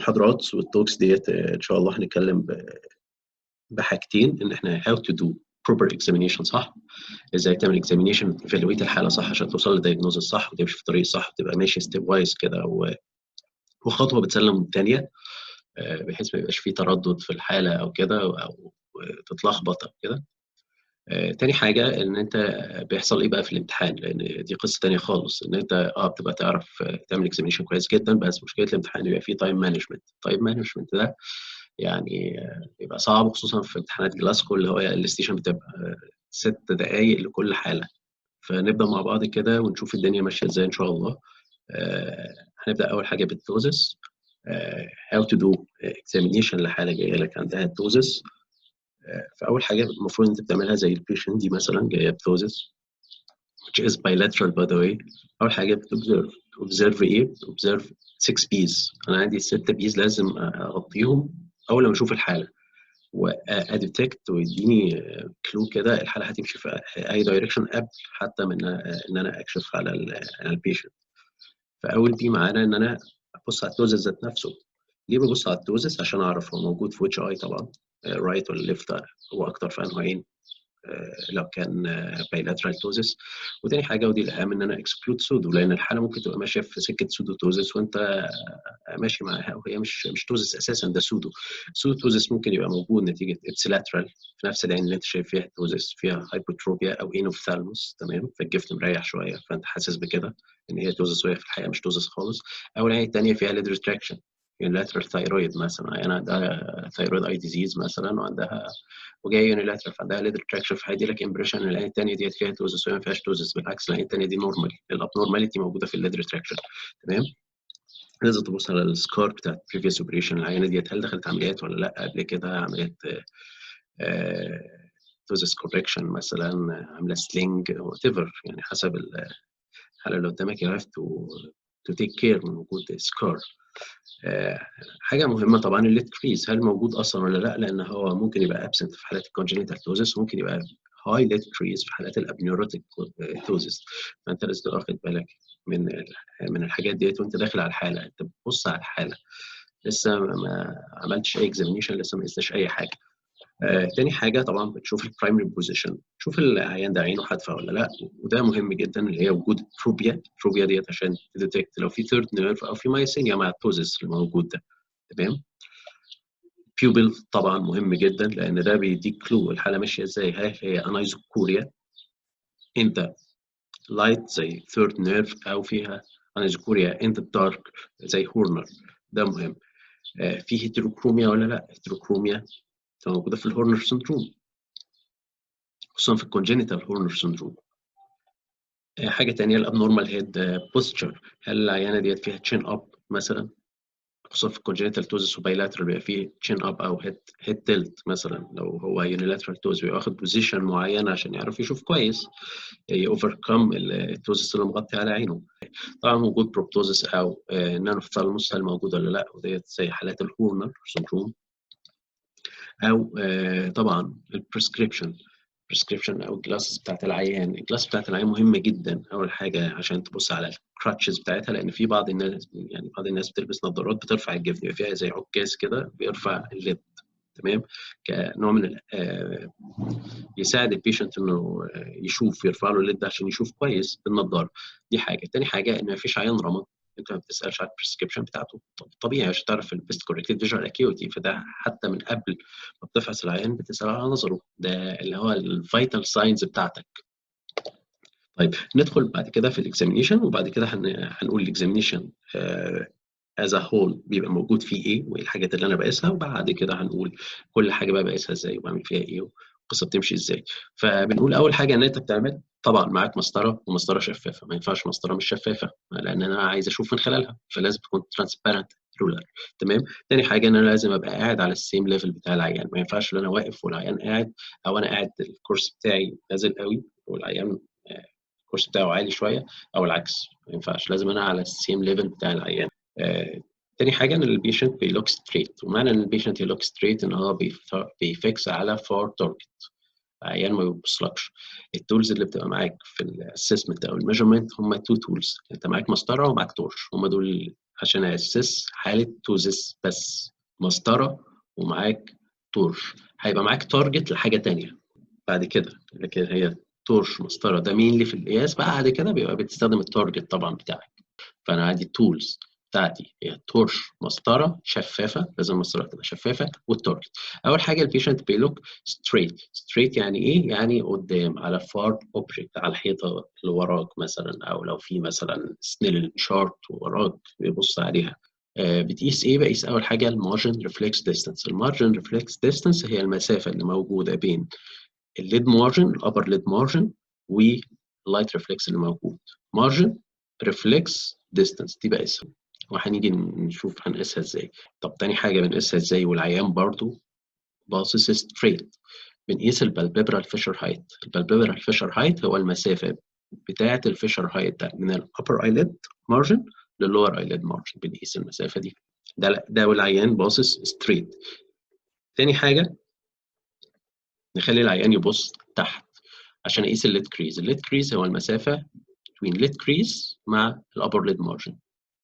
المحاضرات والتوكس ديت ان شاء الله هنتكلم بحاجتين، ان احنا how to do proper examination صح، ازاي تعمل examination evaluate الحاله صح عشان توصل للدايجنوز صح وتمشي في الطريق الصح وتبقى ماشي ستيب وايز كده وخطوه بتسلم الثانيه، بحيث ما يبقاش فيه تردد في الحاله او كده او تتلخبط او كده. تاني حاجة إن أنت بيحصل إيه بقى في الامتحان، لأن دي قصة تانية خالص، إن أنت بتبقى تعرف تعمل اكزامينشن كويس جدا، بس مشكلة الامتحان بيبقى فيه تايم مانجمنت. تايم مانجمنت ده يعني بيبقى صعب، خصوصا في امتحانات جلاسكو اللي هو الستيشن بتبقى 6 دقايق لكل حالة. فنبدأ مع بعض كده ونشوف الدنيا ماشية إزاي إن شاء الله. هنبدأ أول حاجة بالتوزس. how to do examination لحالة جاية لك عندها توزس. فاول حاجه المفروض انت بتعملها زي البيشنت دي مثلا جايه بتوزس which is bilateral by the way. اول حاجه بتobserve ايه؟ observe 6 بيز. انا عندي 6 بيز لازم اغطيهم اول ما اشوف الحاله واديتكت ويديني كلو كده الحاله هتمشي في اي دايركشن قبل حتى من ان انا اكشف على البيشنت. فاول بي معانا ان انا ابص على التوزس ذات نفسه. ليه ببص على التوزس؟ عشان اعرف هو موجود في ويتش اي طبعا، رايت ولا ليفت، هو اكتر في انه عين لو كان بايلاترال توزس. وتاني حاجه ودي الاهم ان انا اكسكلود سودو، لان الحاله ممكن تبقى ماشيه في سكه سودو توزس وانت ماشي معاها وهي مش توزس اساسا، ده سودو. سودو توزس ممكن يبقى موجود نتيجه ابسيلاترال في نفس العين اللي انت شايف فيها توزس، فيها هايبوتروبيا او انوفثالموس، تمام، فالجفت مريح شويه فانت حاسس بكده ان هي توزس وهي في الحقيقه مش توزس خالص. او العين الثانيه فيها ليد ريتراكشن، يونيلاترال ثايرويد مثلا، انا عندها ثايرويد اي ديزيز مثلا وعندها وجاي يونيلاترال فعندها ليد ريتراكشن، فهيدي لك امبريشن ان العين الثانيه ديت فيها توزس وهي ما فيهاش توزس. بالعكس العين الثانيه دي نورمال، الابنورماليتي موجوده في الليد ريتراكشن، تمام. لازم تبص على السكار بتاعت بريفيوس اوبريشن، العينه ديت هل دخلت عمليات ولا لا قبل كده، عمليات توزس كوركشن مثلا، عامله سلينج وات ايفر، يعني حسب الحاله اللي قدامك. يو هاف تو تيك كير من وجود سكار. حاجه مهمه طبعا الليد كريز، هل موجود اصلا ولا لا، لان هو ممكن يبقى ابسنت في حالات الكونجنيتال توزس وممكن يبقى هاي ليد كريز في حالات الابنيوروتيك توزس. فانت لازم تبقى واخد بالك من الحاجات ديت وانت داخل على الحاله. انت بتبص على الحاله، لسه ما عملتش اي اكزامينشن، لسه ما قستش اي حاجه. تاني حاجه طبعا بتشوف البرايمري بوزيشن، تشوف العيان ده عينه حادفه ولا لا، وده مهم جدا اللي هي وجود تروبيا ديت عشان تديتكت لو في ثيرد نيرف او في مايسينيا مع التوزس الموجود ده، تمام. بيوبل طبعا مهم جدا لان ده بيديك كلو الحاله ماشيه ازاي، هي انايزوكوريا انت لايت زي ثيرد نيرف او فيها انايزوكوريا انت دارك زي هورنر، ده مهم. في هيتروكروميا ولا لا، هيتروكروميا موجوده في الهورنر سندروم، خصوصا في الكونجينيتال هورنر سندروم. حاجه ثانيه الابنورمال هيد بوستشر، هل العيانه ديت فيها تشين اب مثلا، خصوصا في الكونجنتال توزس وبايلاترال بيبقى فيه تشين اب او هيد تلت مثلا. لو هو يونيلاترال توز بيبقى واخد بوزيشن معين عشان يعرف يشوف كويس، يوفركم التوزس اللي مغطي على عينه. طبعا موجود بروبتوزس او نانوفثالموس، هل موجود ولا لا، وديت زي حالات الهورنر سندروم. او طبعا البريسكريبشن او الجلاسز بتاعت العيان. الجلاس بتاعت العيان مهمه جدا اول حاجه عشان تبص على الكراتشز بتاعتها، لان في بعض الناس بتلبس نظارات بترفع الجفن، يبقى فيها زي عكاز كده بيرفع الليد، تمام، كنوع من يساعد البيشنت انه يشوف، يرفع له الليد عشان يشوف كويس بالنظاره. دي حاجه. تاني حاجه ان ما فيش عيان رمد، انت ما بتسالش على البريسكريبشن بتاعته طبيعي عشان تعرف البيست كوريكتد فيجوال اكيوتي، فده حتى من قبل ما بتفحص العيان بتسال على نظره، ده اللي هو الفيتال ساينز بتاعتك. طيب ندخل بعد كده في الاكزامينيشن، وبعد كده هنقول الاكزامينيشن از هول بيبقى موجود فيه ايه وايه الحاجات اللي انا بقيسها، وبعد كده هنقول كل حاجه بقى بقيسها ازاي وبعمل فيها ايه والقصه بتمشي ازاي. فبنقول اول حاجه ان انت بتعمل طبعا معاك مسطره ومسطره شفافه، ما ينفعش مسطره مش شفافه لان انا عايز اشوف من خلالها، فلازم تكون ترانسبيرنت رولر، تمام. تاني حاجه ان انا لازم ابقى قاعد على السيم ليفل بتاع العيان، ما ينفعش ان انا واقف والعيان قاعد، او انا قاعد الكورس بتاعي نازل قوي والعيان الكورس بتاعه عالي شويه، او العكس، ما ينفعش، لازم انا على السيم ليفل بتاع العيان. تاني حاجه ان البيشنت بيلوك ستريت، ومعنى ان البيشنت يلوك ستريت ان هو بيفكس على فار تارجت، عيان ما بيبصلكش. التولز اللي بتبقى معاك في الاسسمنت او الميجرمنت هم تو تولز، انت معاك مسطره ومعاك تورش، هم دول عشان اسس حاله توزس بس، مسطره ومعاك تورش. هيبقى معاك تارجت لحاجه تانية بعد كده، لكن هي تورش مسطره ده مين اللي في القياس. بعد كده بيبقى بتستخدم التارجت طبعا بتاعك. فانا عندي التولز بتاعتي هي تورش، مسطره شفافه، لازم المسطره تبقى شفافه، والتارجت. اول حاجه البيشنت بيلوك ستريت. ستريت يعني ايه؟ يعني قدام على فار اوبجكت، على الحيطه اللي وراك مثلا، او لو في مثلا سنيل شارت وراك بيبص عليها. بتقيس ايه؟ بقيس اول حاجه المارجن ريفلكس ديستانس. المارجن ريفلكس ديستانس هي المسافه اللي موجوده بين الليد مارجن، الابر ليد مارجن، واللايت ريفلكس اللي موجود. مارجن ريفلكس ديستانس دي بقيسها، وهنيجي نشوف هنقيسها ازاي. طب تاني حاجه بنقيسها ازاي والعيان برضو باصص ستريت؟ بنقيس البالبيبرال فيشر هايت. البالبيبرال فيشر هايت هو المسافه بتاعه الفيشر هايت ده من الابر ايليد مارجن للور ايليد مارجن، بنقيس المسافه دي. ده والعيان باصص ستريت. تاني حاجه نخلي العيان يبص تحت عشان اقيس الليد كريز. الليد كريز هو المسافه بين ليد كريز مع الابر ليد مارجن،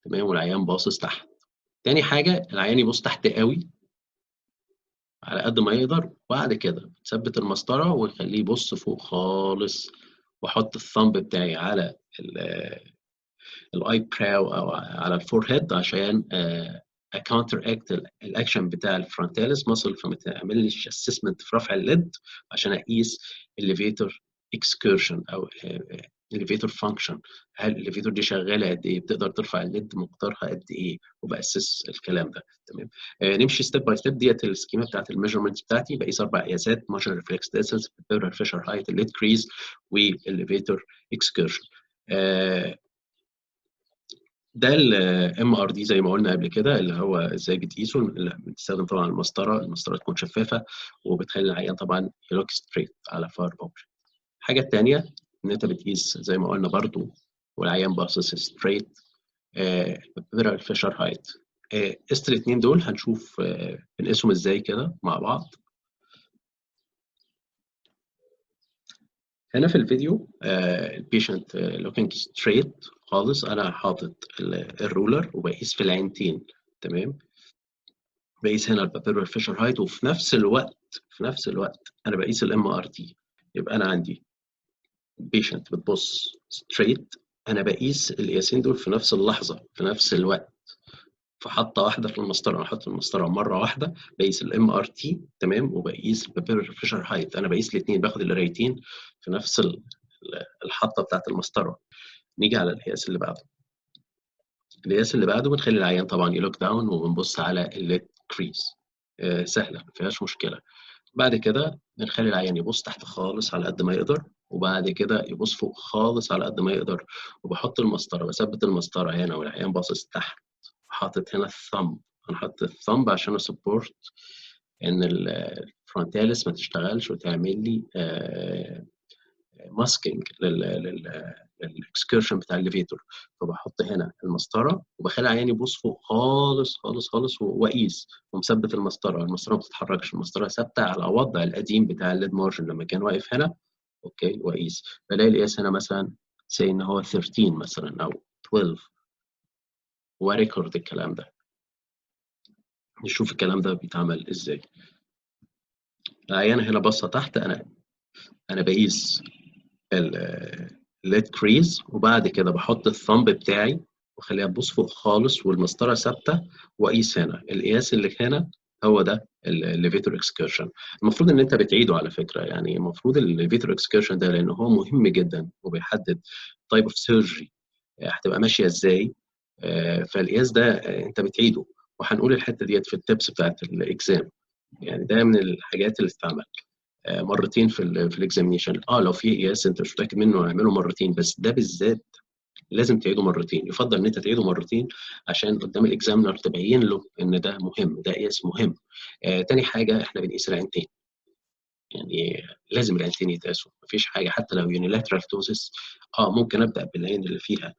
تمام، والعيان باصص تحت. تاني حاجه العيان يبص تحت قوي على قد ما يقدر، وبعد كده تثبت المسطره ويخليه يبص فوق خالص، واحط الثumb بتاعي على الاي براو او على الفور هيد عشان اكونتر اكت الاكشن بتاع الفرونتاليس ماسل، فما تعملش اسسمنت في رفع الليد عشان اقيس الليفيتور اكسكيرشن او الليفيتور فانكشن. هل الليفيتور دي شغاله قد ايه؟ بتقدر ترفع الليد مقدارها قد ايه؟ وباسس الكلام ده. تمام. نمشي ستيب باي ستيب. ديت السكيما بتاعت الميجرمنتس بتاعتي. بقيس 4 قياسات: مارجن ريفلكس ديستانس، البيبرال فيشر هايت، الليد كريز، والليفيتور اكسكيرشن. ده الام ار دي زي ما قلنا قبل كده، اللي هو ازاي بتقيسه. بتستخدم طبعا المسطره تكون شفافه، وبتخلي العيان طبعا يلوك ستريت على فار اوبجكت. الحاجه الثانيه ان انت بتقيس زي ما قلنا برضو والعيان باصص ستريت، بيبرال فيشر هايت. قست الاثنين دول هنشوف بنقيسهم ازاي كده مع بعض. هنا في الفيديو البيشنت لوكينج ستريت خالص، انا حاطط الرولر وبقيس في العينتين، تمام. بقيس هنا البابيلر فيشر هايت، وفي نفس الوقت انا بقيس الام ار تي. يبقى انا عندي بيشنت بتبص ستريت، انا بقيس القياسين دول في نفس اللحظه في نفس الوقت، في حطه واحده في المسطره. انا حاطط المسطره مره واحده، بقيس الام ار تي، تمام، وبقيس البابيلر فيشر هايت. انا بقيس الاثنين، باخد القرايتين في نفس الحطه بتاعت المسطره. نيجي على القياس اللي بعده. القياس اللي بعده بنخلي العيان طبعا يلوك داون، وبنبص على الليد كريز. سهله ما فيهاش مشكله. بعد كده بنخلي العيان يبص تحت خالص على قد ما يقدر، وبعد كده يبص فوق خالص على قد ما يقدر، وبحط المسطره، بثبت المسطره هنا والعيان باصص تحت، وحاطط هنا الثumb. انا حاطط الثumب عشان اسبورت ان الفرونتاليس ما تشتغلش وتعمل لي ماسكينج للاكسكيرشن بتاع الليفيتور. فبحط هنا المسطره وبخلي عيني يبص فوق خالص خالص خالص، واقيس ومثبت المسطره. المسطره ما بتتحركش، المسطره ثابته على وضع القديم بتاع الليد مارجن لما كان واقف هنا. اوكي، واقيس بلاقي القياس هنا مثلا سي ان هو 13 مثلا او 12، وريكورد الكلام ده. نشوف الكلام ده بيتعمل ازاي. العيانه هنا باصه تحت، انا بقيس الليد كريز، وبعد كده بحط الثumb بتاعي واخليها تبص فوق خالص والمسطره ثابته، واقيس هنا. القياس اللي هنا هو ده الليفيتور اكسكيرشن. المفروض ان انت بتعيده على فكره، يعني المفروض الليفيتور اكسكيرشن ده لان هو مهم جدا وبيحدد تايب اوف سيرجري هتبقى ماشيه ازاي. فالقياس ده انت بتعيده، وهنقول الحته ديت في التبس بتاعت الاكزام. يعني ده من الحاجات اللي تتعمل مرتين في الاكزامينشن. لو في قياس انت مش متاكد منه اعمله مرتين، بس ده بالذات لازم تعيده مرتين. يفضل ان انت تعيده مرتين عشان قدام الاكزامنر تبين له ان ده مهم، ده قياس مهم. تاني حاجه احنا بنقيس العينتين، يعني لازم العينتين يتقاسوا. مفيش حاجه حتى لو يونيلاترال توزس، ممكن ابدا بالعين اللي فيها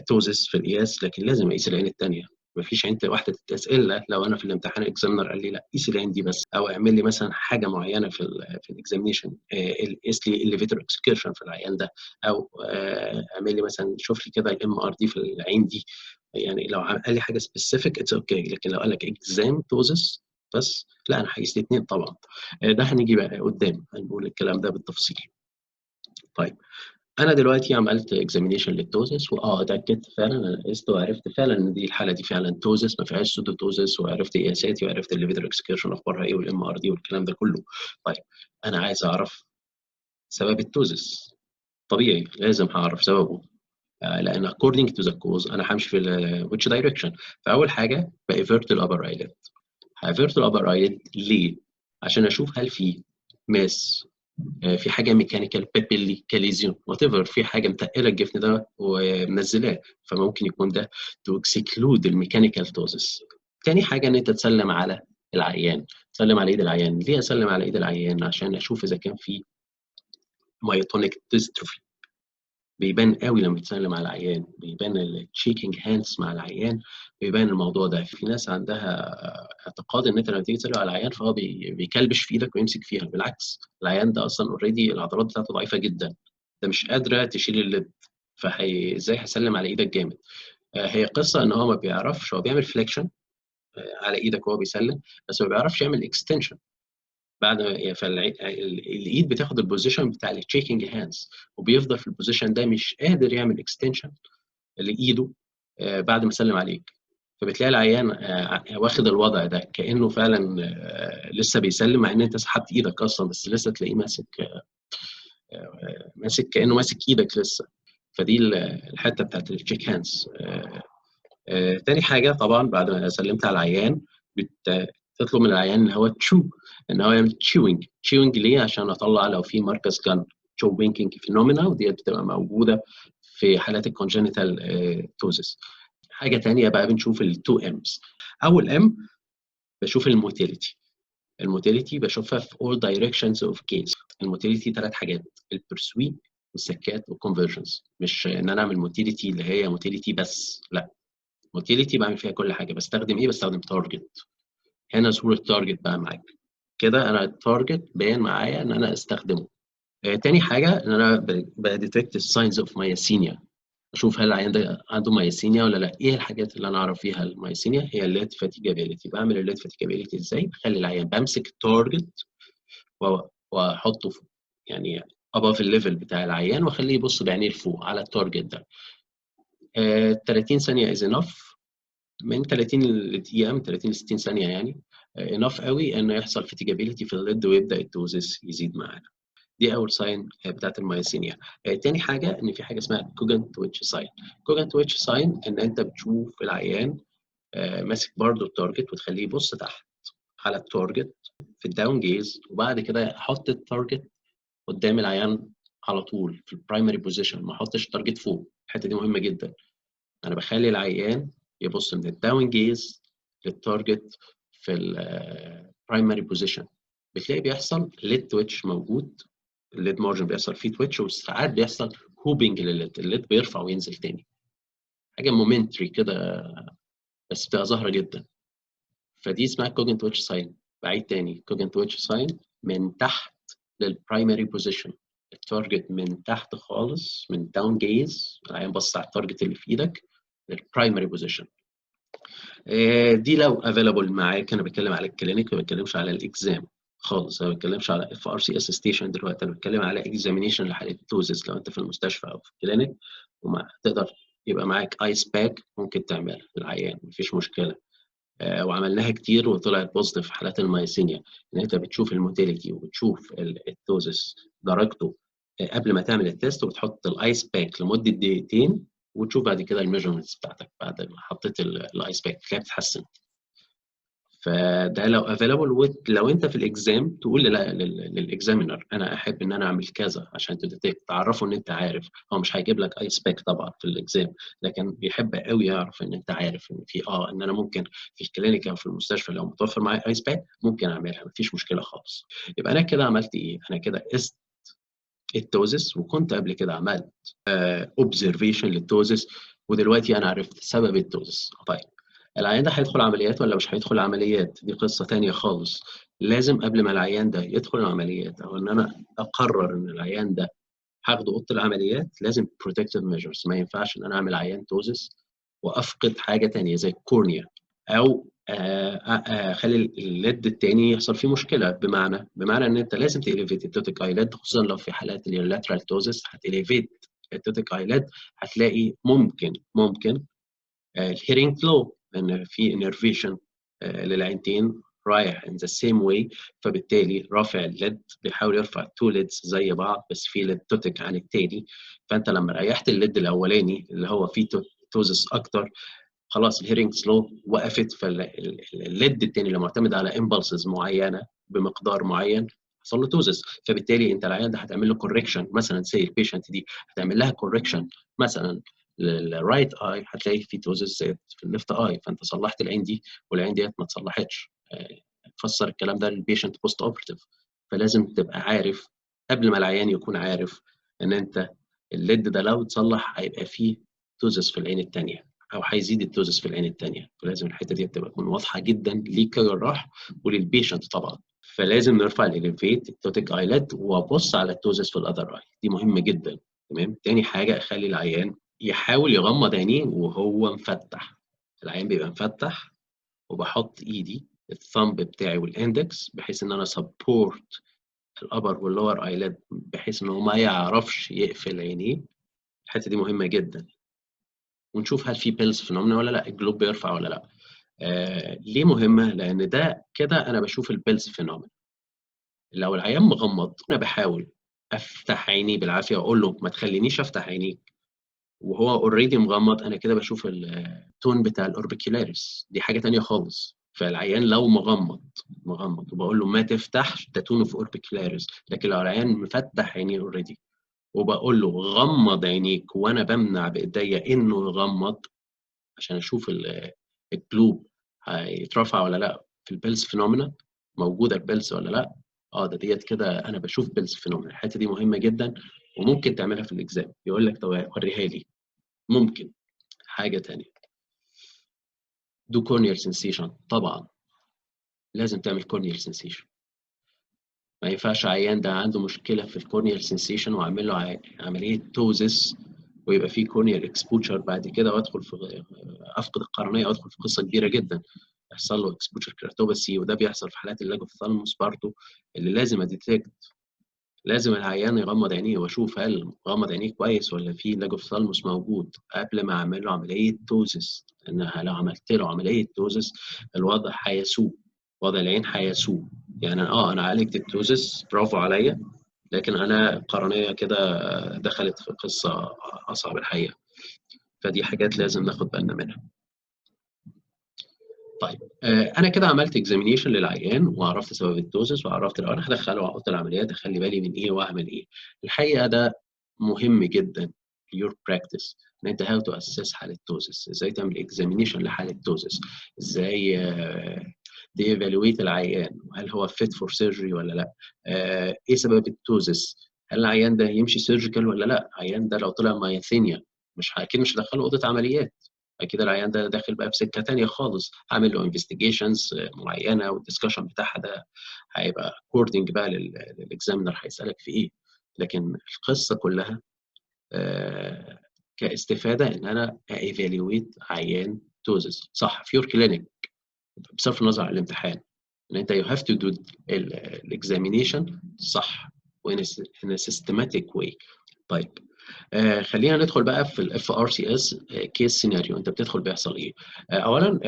توزس في القياس، لكن لازم اقيس العين الثانيه. مفيش عين واحده تتقاس الا لو انا في الامتحان الاكزامنر قال لي لا قيس العين دي بس، او اعمل لي مثلا حاجه معينه في الاكزامينشن، قيس لي الليفيتور اكسكيرشن في العيان ده، او اعمل لي مثلا شوف لي كده الام ار دي في العين دي. يعني لو قال لي حاجه سبيسيفيك اتس اوكي، لكن لو قال لك اكزام توزس بس، لا انا هقيس الاثنين طبعا. ده هنيجي بقى قدام هنقول الكلام ده بالتفصيل. طيب انا دلوقتي عملت اكزامينيشن للتوزس، اتاكدت فعلا، انا قست وعرفت فعلا ان دي الحاله دي فعلا توزس ما فيهاش سودو توزس، وعرفت قياساتي وعرفت الليفيتر اكسكيرشن اخبارها ايه والام ار دي والكلام ده كله. طيب انا عايز اعرف سبب التوزس. طبيعي لازم هعرف سببه، لان according to the cause انا همشي في which direction. فاول حاجه بافيرت الابر ايلid. هافيرت الابر ايلid ليه؟ عشان اشوف هل في ماس، في حاجه ميكانيكال بيبيلي كاليزيون وات ايفر، في حاجه متقله الجفن ده ومنزلاه، فممكن يكون ده تو اكسكلود الميكانيكال توزس. تاني حاجه ان انت تسلم على العيان، تسلم على ايد العيان. ليه اسلم على ايد العيان؟ عشان اشوف اذا كان في مايوتونيك ديستروفي. بيبان قوي لما بتسلم على العيان، بيبان التشيكينج هاندز مع العيان، بيبان الموضوع ده. في ناس عندها اعتقاد ان انت لما تيجي تسلم على العيان فهو بيكلبش في ايدك ويمسك فيها. بالعكس، العيان ده اصلا اوريدي العضلات بتاعته ضعيفه جدا، ده مش قادره تشيل الليد، ازاي هيسلم على ايدك جامد؟ هي قصه ان هو ما بيعرفش، هو بيعمل فليكشن على ايدك وهو بيسلم، بس ما بيعرفش يعمل اكستنشن. بعد ما الايد بتاخد البوزيشن بتاع التشيكينج هاندز، وبيفضل في البوزيشن ده مش قادر يعمل اكستنشن لايده بعد ما سلم عليك. فبتلاقي العيان واخد الوضع ده كانه فعلا لسه بيسلم، مع ان انت سحبت ايدك اصلا، بس لسه تلاقيه ماسك ماسك كانه ماسك ايدك لسه. فدي الحته بتاعت التشيك هاندز. تاني حاجه طبعا بعد ما سلمت على العيان تطلب من العيان ان هو ان هو يعمل تشيوينج. ليه؟ عشان اطلع لو في ماركس جان تشو وينكينج فينومينا، ودي بتبقى موجوده في حالات الكونجنتال توزس. حاجه تانية بقى بنشوف التو امز. اول ام بشوف الموتيليتي. الموتيليتي بشوفها في all directions of case. الموتيليتي ثلاث حاجات: البرسوي والسكات والكونفرجنز. مش ان انا اعمل موتيليتي اللي هي موتيليتي بس، لا، موتيليتي بعمل فيها كل حاجه. بستخدم ايه؟ بستخدم تارجت. هنا صوره تارجت بقى معاك كده، انا التارجت باين معايا ان انا استخدمه. تاني حاجه ان انا بديتكت الساينز اوف مايسينيا، اشوف هل العيان ده عنده مايسينيا ولا لا. ايه الحاجات اللي انا اعرف فيها المايسينيا؟ هي الليد فاتيجابيلتي. بعمل الليد فاتيجابيلتي ازاي؟ بخلي العيان بمسك التارجت واحطه يعني above الليفل بتاع العيان، واخليه يبص بعينيه لفوق على التارجت ده. 30 ثانيه از انف، من 30 لدقيقه، من 30 ل 60 ثانيه يعني انف قوي انه يحصل فاتيجابيلتي في الليد ويبدا الدوزس يزيد معانا. دي اول ساين بتاعت المايسينيا. تاني حاجه ان في حاجه اسمها كوجن تويتش ساين. كوجن تويتش ساين ان انت بتشوف العيان ماسك برضه التارجت وتخليه يبص تحت على التارجت في الداون جيز، وبعد كده احط التارجت قدام العيان على طول في البرايمري بوزيشن، ما احطش التارجت فوق. الحته دي مهمه جدا. انا بخلي العيان يبص من الداون جيز للتارجت في البرايمري بوزيشن. بتلاقي بيحصل ليد تويتش موجود، الليد مارجن بيحصل فيه تويتش، وساعات بيحصل هوبنج للليد، الليد بيرفع وينزل تاني. حاجه مومنتري كده، بس بتبقى ظاهره جدا. فدي اسمها كوجن تويتش ساين. بعيد تاني، كوجن تويتش ساين من تحت للبرايمري بوزيشن، التارجت من تحت خالص، من داون جيز، العين بص على التارجت اللي في ايدك للبرايمري بوزيشن. دي لو افيلابل معاك. انا بتكلم على الكلينيك، ما بتكلمش على الاكزام خالص. انا ما بتكلمش على اف ار سي اس ستيشن دلوقتي، انا بتكلم على اكزامينيشن لحاله التوزس. لو انت في المستشفى او في الكلينيك وما تقدر يبقى معاك ايس باك، ممكن تعملها للعيان مفيش مشكله. وعملناها كتير وطلعت بوزيتيف في حالات المايسينيا، ان انت بتشوف الموتيليتي وبتشوف التوزس درجته قبل ما تعمل التيست، وتحط الايس باك لمده دقيقتين، وتشوف بعد كده الميجرمنتس بتاعتك بعد ما حطيت الايس باك تلاقيها بتتحسن. فده لو افيلابل. لو انت في الاكزام تقول لا للاكزامينر انا احب ان انا اعمل كذا عشان تعرفه ان انت عارف. هو مش هيجيب لك ايس باك طبعا في الاكزام، لكن بيحب قوي يعرف ان انت عارف ان في ان انا ممكن في الكلينيك او في المستشفى لو متوفر معايا ايس باك ممكن اعملها، مفيش مشكله خالص. يبقى انا كده عملت ايه؟ انا كده قست التوزس، وكنت قبل كده عملت اوبزرفيشن للتوزس، ودلوقتي انا عرفت سبب التوزس. طيب العيان ده هيدخل عمليات ولا مش هيدخل عمليات؟ دي قصة تانية خالص. لازم قبل ما العيان ده يدخل العمليات، او ان انا اقرر ان العيان ده هاخده اوضه العمليات، لازم protective measures. ما ينفعش ان انا اعمل عيان توزس وافقد حاجه ثانيه زي الكورنيا، او اخلي الليد الثاني يحصل فيه مشكله. بمعنى ان انت لازم تليفيت التوتيك ايليد، خصوصا لو في حالات اللاترال توزس هتليفيت التوتيك ايليد، هتلاقي ممكن الهيرنج فلو، لان في انرفيشن للعينتين رايح in the same way، فبالتالي رافع الليد بيحاول يرفع تو ليدز زي بعض بس في ليد توتك عن التاني. فانت لما ريحت الليد الاولاني اللي هو فيه توزس اكتر، خلاص الهيرنج سلو وقفت، فالليد التاني اللي معتمد على امبلسز معينه بمقدار معين حصل له توزس، فبالتالي انت العيان ده هتعمل له كوركشن. مثلا سي البيشنت دي هتعمل لها كوركشن مثلا للرايت اي، هتلاقي في توزس زاد في الليفت اي، فانت صلحت العين دي والعين ديت ما اتصلحتش. فسر الكلام ده للبيشنت بوست اوبرتيف. فلازم تبقى عارف قبل ما العيان يكون عارف ان انت الليد ده لو اتصلح هيبقى فيه توزس في العين الثانيه، او هيزيد التوزس في العين الثانيه. فلازم الحته دي تكون واضحه جدا ليك كجراح وللبيشنت طبعا. فلازم نرفع الاليفيت التوتيك ايلت وابص على التوزس في الاذر اي، دي مهمه جدا. تمام. تاني حاجه اخلي العيان يحاول يغمض عينيه وهو مفتح. العيان بيبقى مفتح وبحط ايدي الثامب بتاعي والاندكس بحيث ان انا سبورت الابر واللور ايلid بحيث ان هو ما يعرفش يقفل عينيه. الحته دي مهمه جدا. ونشوف هل في بيلز فينومينا ولا لا، الجلوب بيرفع ولا لا. ليه مهمه؟ لان ده كده انا بشوف البيلز فينومينا. لو العيان مغمض انا بحاول افتح عيني بالعافيه واقول له ما تخلينيش افتح عينيك وهو اوريدي مغمض، انا كده بشوف التون بتاع الاوربيكولاريس، دي حاجه تانية خالص. فالعيان لو مغمض وبقول له ما تفتحش، ده تون اوف اوربيكولاريس. لكن لو العيان مفتح عينيه اوريدي وبقول له غمض عينيك وانا بمنع بايديا انه يغمض عشان اشوف الجلوب هيترفع ولا لا، في البيلز فينومينا موجوده البيلز ولا لا، ده ديت كده انا بشوف بيلز فينومينا. الحته دي مهمه جدا وممكن تعملها في الاكزام، يقول لك طب وريها لي. ممكن. حاجه ثانيه، دو كورنيال سنسيشن. طبعا لازم تعمل كورنيال سنسيشن. ما ينفعش عيان ده عنده مشكله في الكورنيال سنسيشن واعمل له عمليه توزس ويبقى فيه كورنيال اكسبوجر بعد كده وادخل في افقد القرنيه وادخل في قصه كبيره جدا، يحصل له اكسبوجر كيراتوباسي. وده بيحصل في حالات اللاجوثالموس برضه اللي لازم اديتكت. لازم العيان يغمض عينيه واشوف هل غمض عينيه كويس ولا في لاجوثالموس موجود قبل ما اعمل له عمليه توزس. لان لو عملت له عمليه توزس الوضع هيسوء، وضع العين هيسوء. يعني انا عالجت التوزس برافو عليا، لكن انا القرنيه كده دخلت في قصه اصعب الحقيقه. فدي حاجات لازم ناخد بالنا منها. طيب انا كده عملت اكزامينيشن للعيان وعرفت سبب الدوزس وعرفت لو انا هدخله اوضه العمليات اخلي بالي من ايه واعمل ايه. الحقيقه ده مهم جدا في يور براكتس، ان انت هاو تو اسس حاله توزس، ازاي تعمل اكزامينيشن لحاله توزس، ازاي تيفالويت العيان وهل هو فيت فور سيرجري ولا لا، ايه سبب التوزس، هل العيان ده يمشي سيرجيكال ولا لا. العيان ده لو طلع مايثينيا اكيد مش هدخله اوضه عمليات، اكيد العيان ده داخل بقى في سكه ثانيه خالص، هعمل له انفستيجيشنز معينه والدسكشن بتاعها ده هيبقى اكوردنج بقى للاكزامينر هيسالك في ايه. لكن القصه كلها كاستفاده ان انا ايفالويت عيان توزس صح في يور كلينيك بصرف النظر عن الامتحان، ان انت يو هاف تو دو الاكزامينيشن صح وان سيستماتيك واي. طيب خلينا ندخل بقى في الاف ار سي اس كيس سيناريو. انت بتدخل بيحصل ايه؟ اولا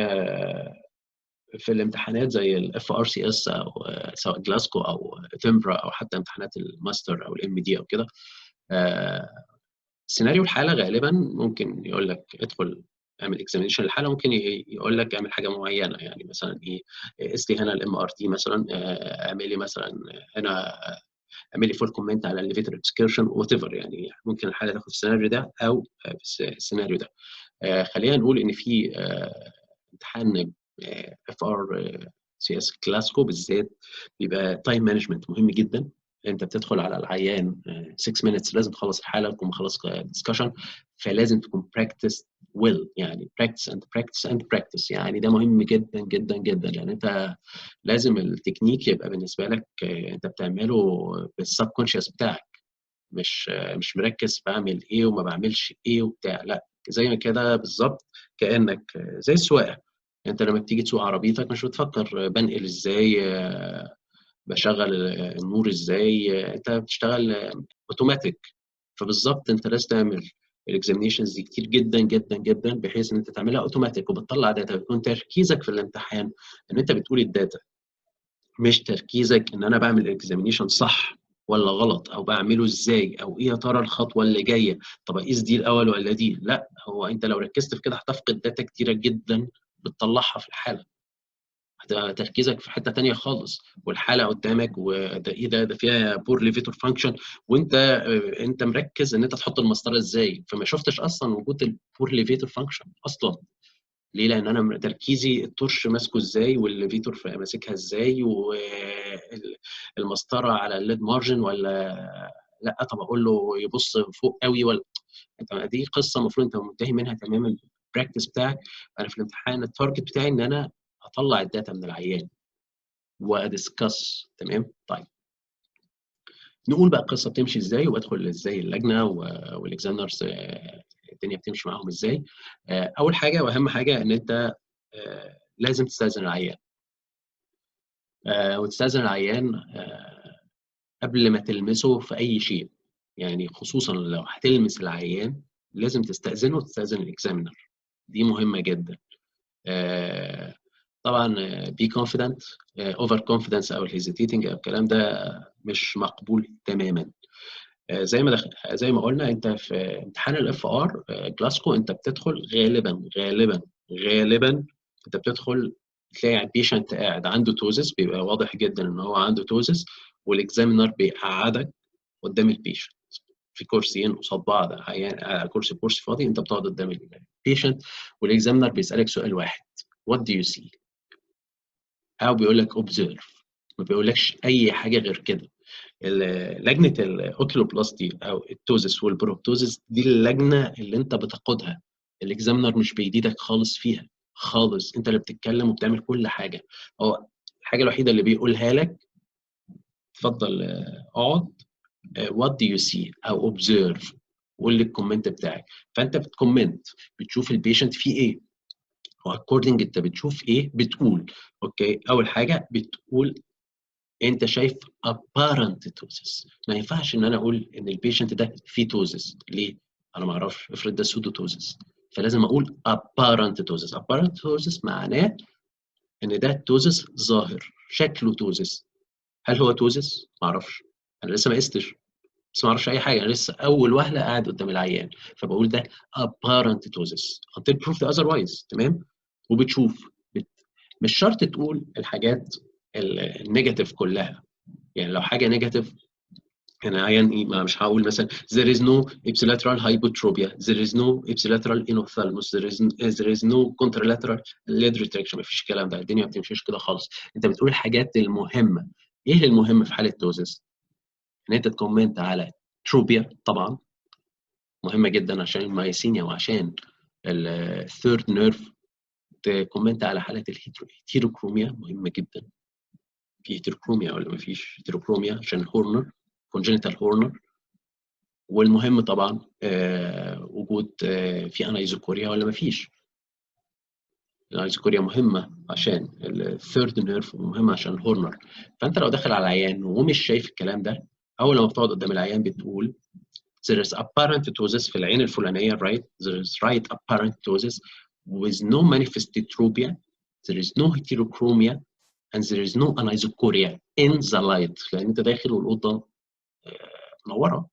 في الامتحانات زي الاف ار سي اس او سواء جلاسكو او تمبرا او حتى امتحانات الماستر او الام دي او كده، سيناريو الحاله غالبا ممكن يقول لك ادخل اعمل اكزامينشن الحاله، ممكن يقول لك اعمل حاجه معينه، يعني مثلا ايه، قيس لي هنا الام ار تي مثلا، اعمل لي مثلا هنا اعمل لي فول كومنت على الليفيتر اكسكيرشن وات ايفر. يعني ممكن الحاله تاخد السيناريو ده او السيناريو ده. خلينا نقول ان في امتحان اف ار سي اس كلاسيكو بالذات بيبقى تايم مانجمنت مهم جدا. انت بتدخل على العيان 6 minutes لازم تخلص الحاله تكون خلاص ديسكشن، فلازم تكون براكتس ويل، يعني براكتس اند براكتس اند براكتس. يعني ده مهم جدا جدا جدا، لان انت لازم التكنيك يبقى بالنسبه لك انت بتعمله بالسب كونشس بتاعك، مش مركز بعمل ايه وما بعملش ايه وبتاع، لا زي ما كده بالظبط، كانك زي السواقه. انت لما بتيجي تسوق عربيتك مش بتفكر بنقل ازاي، بشغل النور ازاي، انت بتشتغل اوتوماتيك. فبالظبط انت لازم تعمل الاكزامينشنز دي كتير جدا جدا جدا، بحيث ان انت تعملها اوتوماتيك وبتطلع داتا، بيكون تركيزك في الامتحان ان انت بتقول الداتا، مش تركيزك ان انا بعمل الاكزامينشن صح ولا غلط، او بعمله ازاي، او ايه يا ترى الخطوه اللي جايه، طب اقيس دي الاول ولا دي. لا، هو انت لو ركزت في كده هتفقد داتا كتيره جدا بتطلعها في الحاله، هتبقى تركيزك في حته تانيه خالص، والحاله قدامك وده ايه ده فيها بور ليفيتور فانكشن، وانت انت مركز ان انت تحط المسطره ازاي، فما شفتش اصلا وجود البور ليفيتور فانكشن اصلا. ليه؟ لان انا تركيزي التورش ماسكه ازاي، والفيتور ماسكها ازاي، والمسطره على الليد مارجن ولا لا، طب اقول له يبص فوق قوي ولا. انت دي قصه المفروض انت منتهي منها تماما. البراكتس بتاعك، انا في الامتحان التارجت بتاعي ان انا اطلع الداتا من العيان وادسكس. تمام. طيب نقول بقى القصه بتمشي ازاي، وادخل ازاي اللجنه والاكزامنرز الدنيا بتمشي معاهم ازاي. اول حاجه واهم حاجه ان انت لازم تستاذن العيان، وتستاذن العيان قبل ما تلمسه في اي شيء. يعني خصوصا لو هتلمس العيان لازم تستاذنه وتستاذن الاكزامينر، دي مهمه جدا. طبعا بي كونفيدنت، اوفر كونفيدنس او الهيزيتيتنج او الكلام ده مش مقبول تماما. زي ما قلنا، انت في امتحان الاف ار جلاسكو انت بتدخل غالبا انت بتدخل تلاقي بيشنت قاعد عنده توزس، بيبقى واضح جدا ان هو عنده توزس، والاكزامينر بيقعدك قدام البيشنت في كرسيين قصاد بعض، يعني كرسي فاضي، انت بتقعد قدام البيشنت، والاكزامينر بيسالك سؤال واحد: what do you see؟ او بيقول لك observe، ما بيقولكش اي حاجه غير كده. لجنه الاوكيلوبلاستي او التوزس والبروبتوزس دي اللجنه اللي انت بتقودها، الاكزامينر مش بايدك خالص فيها خالص، انت اللي بتتكلم وبتعمل كل حاجه. هو الحاجه الوحيده اللي بيقولها لك اتفضل اقعد، what do you see او observe، وقول لي الكومنت بتاعك. فانت بتكومنت، بتشوف البيشنت فيه ايه، واكوردنج انت بتشوف ايه بتقول. اوكي، اول حاجه بتقول انت شايف apparent توزس. ما ينفعش ان انا اقول ان البيشنت ده فيه توزس، ليه؟ انا ما اعرفش، افرض ده سودو توزس، فلازم اقول apparent توزس. apparent توزس معناه ان ده توزس ظاهر، شكله توزس. هل هو توزس؟ ما اعرفش، انا لسه ما قستش، بس ما اعرفش اي حاجه، انا لسه اول وهله قاعد قدام العيان، فبقول ده apparent توزس until proved otherwise. تمام. وبتشوف مش شرط تقول الحاجات النيجاتيف كلها. يعني لو حاجه نيجاتيف، انا عيان ايه، ما مش هقول مثلا there is no ipsilateral hypotropia, there is no ipsilateral enophthalmos, there is no contralateral lead retraction. ما فيش الكلام ده، الدنيا ما بتمشيش كده خالص. انت بتقول الحاجات المهمه. ايه المهم في حاله توزس؟ ان انت تكومنت على تروبيا طبعا، مهمه جدا عشان المايسينيا وعشان الثيرد نيرف. تكومنت على حالات الهيتيروكروميا، مهمه جدا. في هيتروكروميا ولا ما فيش هيتروكروميا عشان الهورنر، كونجنتال هورنر. والمهم طبعا وجود في انايزوكوريا ولا ما فيش. الانايزوكوريا مهمه عشان الثيرد نيرف، ومهمه عشان الهورنر. فانت لو داخل على العيان ومش شايف الكلام ده، اول لما بتقعد قدام العيان بتقول there is apparent ptosis في العين الفلانيه right, there is right apparent ptosis with no manifestotropia, there is no heterochromia, and there is no anisocoria in the light. لان انت داخل والاوضه منوره،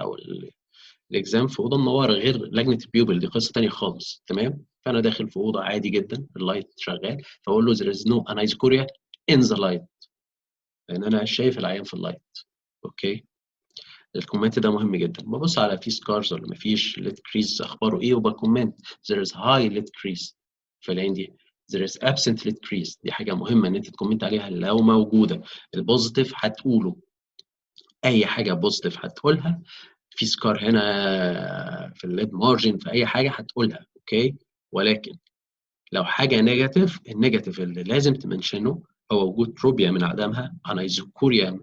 او الاكزام في اوضه منوره، غير لجنه البيوبل دي قصه ثانيه خالص. تمام. فانا داخل في اوضه عادي جدا، اللايت شغال، فاقول له there is no anisocoria in the light، لان انا شايف العيان في اللايت. اوكي. الكومنت ده مهم جدا. ببص على في سكارز ولا مفيش، ليد كريز اخباره ايه، وبكومنت there is high lead crease في العين دي، there is absent lead crease. دي حاجه مهمه ان انت تكومنت عليها لو موجوده. البوزيتيف هتقوله، اي حاجه بوزيتيف هتقولها. في سكار هنا في الليد مارجن، في اي حاجه هتقولها. اوكي. ولكن لو حاجه نيجاتيف، النيجاتيف اللي لازم تمنشنه هو وجود تروبيا من عدمها، انايزوكوريا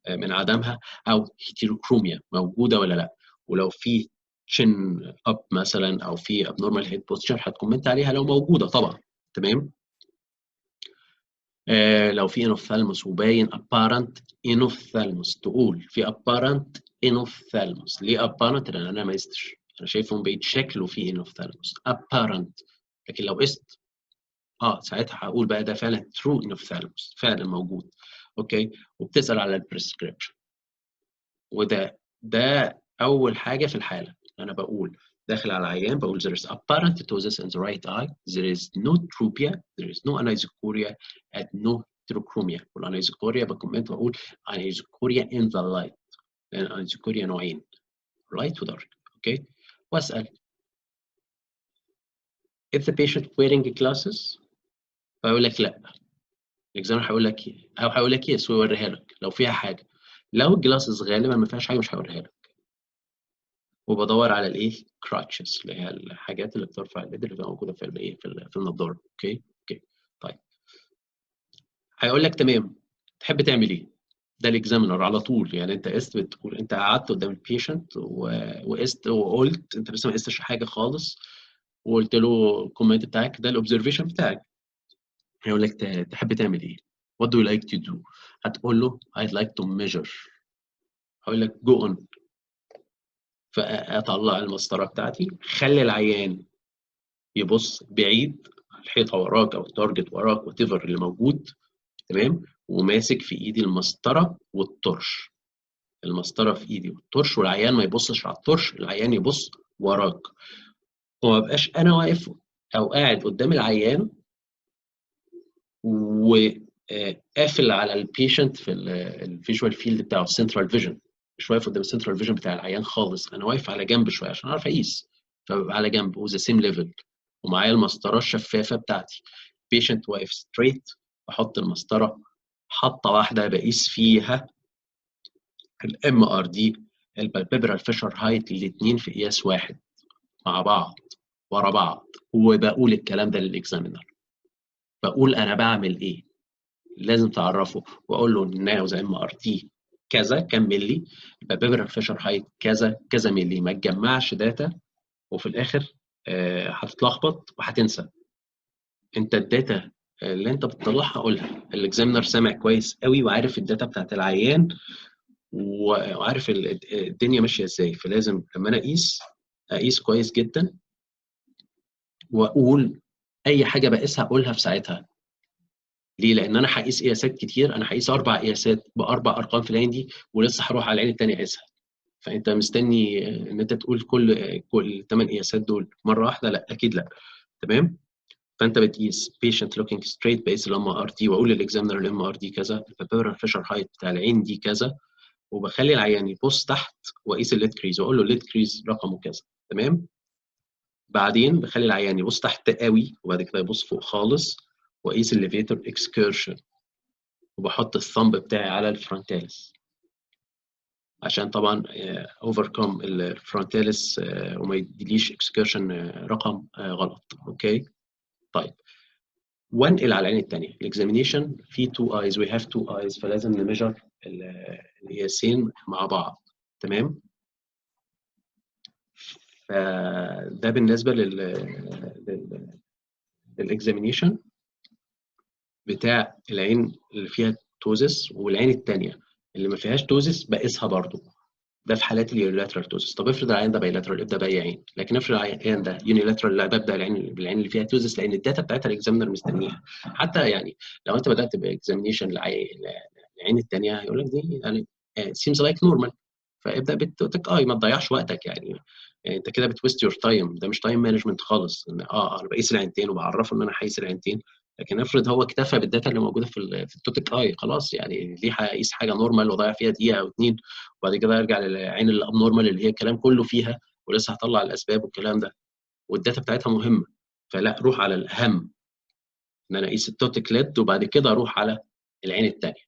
من عدمها، او هيتيروكروميا موجوده ولا لا. ولو في chin up مثلا او في abnormal head posture هتكومنت عليها لو موجوده طبعا. تمام. لو في انوفثالموس وباين apparent انوفثالموس تقول في apparent انوفثالموس. ليه apparent؟ لان انا ما قستش، انا شايفهم بعيد شكله في انوفثالموس apparent. لكن لو قست ساعتها هقول بقى ده فعلا true انوفثالموس فعلا موجود. اوكي. وبتسال على البريسكريبشن، ده اول حاجه في الحاله. انا بقول داخل على العيان بقول there is apparent ptosis in the right eye, there is no tropia, there is no anisocoria and no heterochromia. والanisocoria بكومنت واقول anisocoria in the light، لان anisocoria نوعين light و dark. اوكي. واسال if the patient wearing glasses، فيقول لك لا. الاكزامر هيقول لك او هيقول لك يس ويوريها لك لو فيها حاجه. لو الجلاسز غالبا ما فيهاش حاجه مش هوريها لك. وبدور على الايه كراتشز اللي هي الحاجات اللي بترفع اليد اللي بتبقى موجوده في الايه في النضاره. اوكي. طيب هيقول لك تمام تحب تعمل ايه؟ ده الاكزامينر على طول. يعني انت قست بتقول انت قعدت قدام البيشنت وقست وقلت انت لسه ما قستش حاجه خالص، وقلت له الكومنت بتاعك ده الاوبزرفيشن بتاعك. هيقول لك تحب تعمل ايه؟ What do you like to do؟ هتقول له I'd like to measure. هقول لك go on. فاطلع المسطره بتاعتي، خلي العيان يبص بعيد الحيطه وراك او التارجت وراك وات ايفر اللي موجود. تمام. وماسك في ايدي المسطره والطرش. المسطره في ايدي والطرش، والعيان ما يبصش على الطرش، العيان يبص وراك. وما بقاش انا واقف او قاعد قدام العيان وقافل على البيشنت في الفيجوال فيلد بتاعه السنترال فيجن. مش واقف قدام السنترال فيجن بتاع العيان خالص، انا واقف على جنب شويه عشان اعرف اقيس. فببقى على جنب وذا سيم ليفل ومعايا المسطره الشفافه بتاعتي. بيشنت واقف ستريت، بحط المسطره حطه واحده بقيس فيها الام ار دي البالبيبرال فيشر هايت الاثنين في قياس واحد مع بعض ورا بعض. وبقول الكلام ده للاكزامينر، بقول انا بعمل ايه. لازم تعرفه واقول له ناو ذا ام ار تي كذا كم ملي، البالبيبرال فيشر هايت كذا كذا ملي. ما تجمعش داتا وفي الاخر هتتلخبط وهتنسى. انت الداتا اللي انت بتطلعها قولها. الاكزامينر سامع كويس قوي وعارف الداتا بتاعت العيان وعارف الدنيا ماشيه ازاي. فلازم لما انا اقيس كويس جدا واقول اي حاجه بقيسها اقولها في ساعتها. ليه؟ لان انا هقيس قياسات كتير، انا هقيس 4 قياسات ب4 ارقام في العين دي ولسه هروح على العين الثانيه اقيسها. فانت مستني ان انت تقول كل 8 قياسات دول مره واحده؟ لا اكيد لا. تمام. فانت بتقيس patient looking straight بقيس الام ار تي واقول للاكزامينر الام ار دي كذا، البابيرال فيشر هايت بتاع العين دي كذا، وبخلي العيان يبص تحت واقيس الليد كريز واقول له الليد كريز رقمه كذا. تمام. بعدين بخلي العيان يبص تحت قوي وبعد كده يبص فوق خالص واقيس الليفيتور اكسكيرشن، وبحط الثumb بتاعي على الفرونتاليس عشان طبعا اوفركم الفرونتاليس وما يديليش اكسكيرشن رقم غلط. اوكي. طيب وانقل على العين الثانيه. الاكزامينيشن في تو ايز، وي هاف تو ايز، فلازم نميجر القياسين مع بعض. تمام. فده بالنسبه للاكزامينيشن بتاع العين اللي فيها توزس، والعين الثانيه اللي ما فيهاش توزس بقيسها برضو. ده في حالات اليونيلاترال توزس. طب افرض العين ده بايلاترال ابدا باي عين، لكن افرض العين ده يونيلاترال لا ببدا بالعين اللي فيها توزس، لان الداتا بتاعتها الاكزامينر مستنيها. حتى يعني لو انت بدات باكزامينيشن العين الثانيه هيقول لك دي يعني سيمز لايك نورمال، فابدا بتوتك ما تضيعش وقتك يعني. انت كده بتويست يور تايم، ده مش تايم مانجمنت خالص. انا بقيس العينتين وبعرفه ان انا هقيس العينتين. لكن افرض هو اكتفى بالداتا اللي موجوده في التوتك خلاص، يعني ليه هقيس حاجه نورمال واضيع فيها دقيقه او اتنين وبعد كده ارجع للعين اللي اب نورمال اللي هي الكلام كله فيها ولسه هطلع الاسباب والكلام ده والداتا بتاعتها مهمه. فلا، روح على الاهم ان انا اقيس التوتك ليد وبعد كده اروح على العين الثانيه.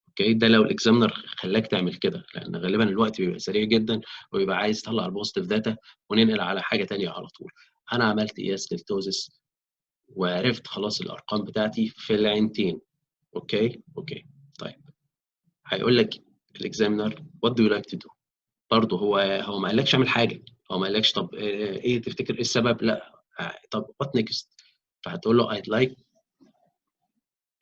اوكي. ده لو الاكزامنر خلاك تعمل كده، لان غالبا الوقت بيبقى سريع جدا ويبقى عايز يطلع البوزيتيف داتا وننقل على حاجه ثانيه على طول. انا عملت قياس للتوزس وعرفت خلاص الارقام بتاعتي في العينتين. اوكي. طيب هيقول لك الاكزامنر what do you like to do؟ برضه هو ما قالكش اعمل حاجه، هو ما قالكش طب ايه تفتكر ايه السبب؟ لا طب وات نيكست؟ فهتقول له I'd like